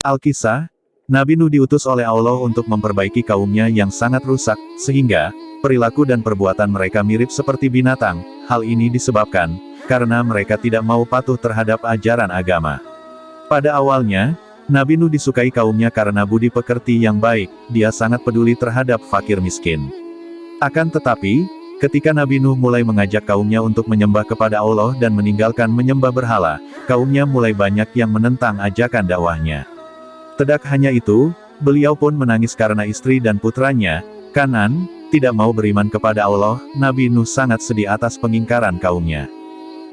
Alkisah, Nabi Nuh diutus oleh Allah untuk memperbaiki kaumnya yang sangat rusak, sehingga perilaku dan perbuatan mereka mirip seperti binatang. Hal ini disebabkan karena mereka tidak mau patuh terhadap ajaran agama. Pada awalnya, Nabi Nuh disukai kaumnya karena budi pekerti yang baik, dia sangat peduli terhadap fakir miskin. Akan tetapi, ketika Nabi Nuh mulai mengajak kaumnya untuk menyembah kepada Allah dan meninggalkan menyembah berhala, kaumnya mulai banyak yang menentang ajakan dakwahnya. Tidak hanya itu, beliau pun menangis karena istri dan putranya, Kanan, tidak mau beriman kepada Allah. Nabi Nuh sangat sedih atas pengingkaran kaumnya.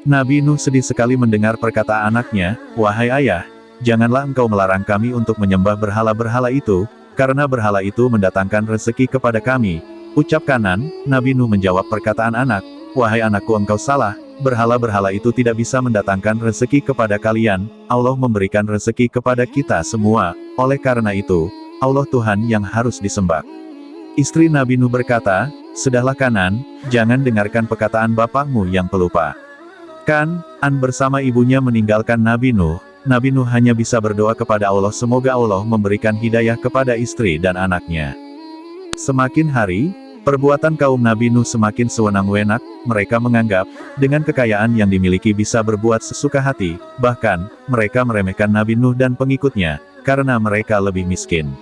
Nabi Nuh sedih sekali mendengar perkataan anaknya, "Wahai ayah, janganlah engkau melarang kami untuk menyembah berhala-berhala itu, karena berhala itu mendatangkan rezeki kepada kami." Ucap Kanan. Nabi Nuh menjawab perkataan anak, "Wahai anakku, engkau salah. Berhala-berhala itu tidak bisa mendatangkan rezeki kepada kalian, Allah memberikan rezeki kepada kita semua, oleh karena itu, Allah Tuhan yang harus disembah." Istri Nabi Nuh berkata, "Sudahlah Kanan, jangan dengarkan perkataan bapakmu yang pelupa." Kanan bersama ibunya meninggalkan Nabi Nuh. Nabi Nuh hanya bisa berdoa kepada Allah semoga Allah memberikan hidayah kepada istri dan anaknya. Semakin hari, perbuatan kaum Nabi Nuh semakin sewenang-wenang. Mereka menganggap, dengan kekayaan yang dimiliki bisa berbuat sesuka hati, bahkan, mereka meremehkan Nabi Nuh dan pengikutnya, karena mereka lebih miskin.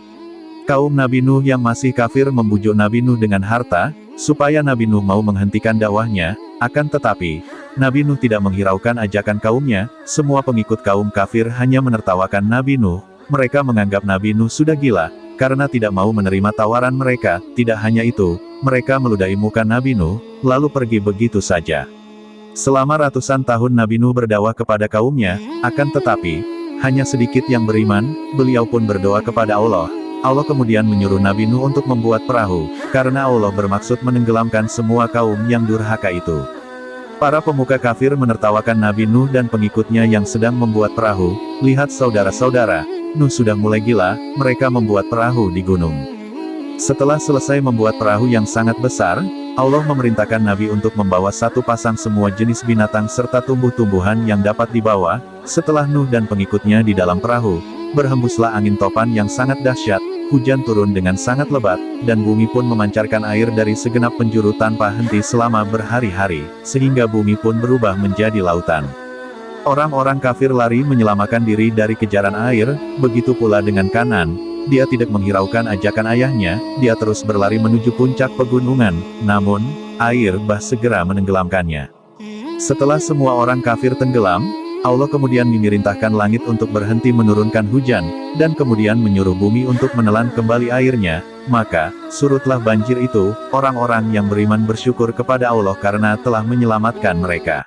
Kaum Nabi Nuh yang masih kafir membujuk Nabi Nuh dengan harta, supaya Nabi Nuh mau menghentikan dakwahnya, akan tetapi, Nabi Nuh tidak menghiraukan ajakan kaumnya. Semua pengikut kaum kafir hanya menertawakan Nabi Nuh. Mereka menganggap Nabi Nuh sudah gila, karena tidak mau menerima tawaran mereka. Tidak hanya itu, mereka meludahi muka Nabi Nuh, lalu pergi begitu saja. Selama ratusan tahun Nabi Nuh berdakwah kepada kaumnya, akan tetapi, hanya sedikit yang beriman. Beliau pun berdoa kepada Allah. Allah kemudian menyuruh Nabi Nuh untuk membuat perahu, karena Allah bermaksud menenggelamkan semua kaum yang durhaka itu. Para pemuka kafir menertawakan Nabi Nuh dan pengikutnya yang sedang membuat perahu. "Lihat saudara-saudara, Nuh sudah mulai gila, mereka membuat perahu di gunung." Setelah selesai membuat perahu yang sangat besar, Allah memerintahkan Nabi untuk membawa satu pasang semua jenis binatang serta tumbuh-tumbuhan yang dapat dibawa. Setelah Nuh dan pengikutnya di dalam perahu, berhembuslah angin topan yang sangat dahsyat, hujan turun dengan sangat lebat, dan bumi pun memancarkan air dari segenap penjuru tanpa henti selama berhari-hari, sehingga bumi pun berubah menjadi lautan. Orang-orang kafir lari menyelamatkan diri dari kejaran air, begitu pula dengan Kanan. Dia tidak menghiraukan ajakan ayahnya, dia terus berlari menuju puncak pegunungan, namun, air bah segera menenggelamkannya. Setelah semua orang kafir tenggelam, Allah kemudian memerintahkan langit untuk berhenti menurunkan hujan, dan kemudian menyuruh bumi untuk menelan kembali airnya, maka, surutlah banjir itu. Orang-orang yang beriman bersyukur kepada Allah karena telah menyelamatkan mereka.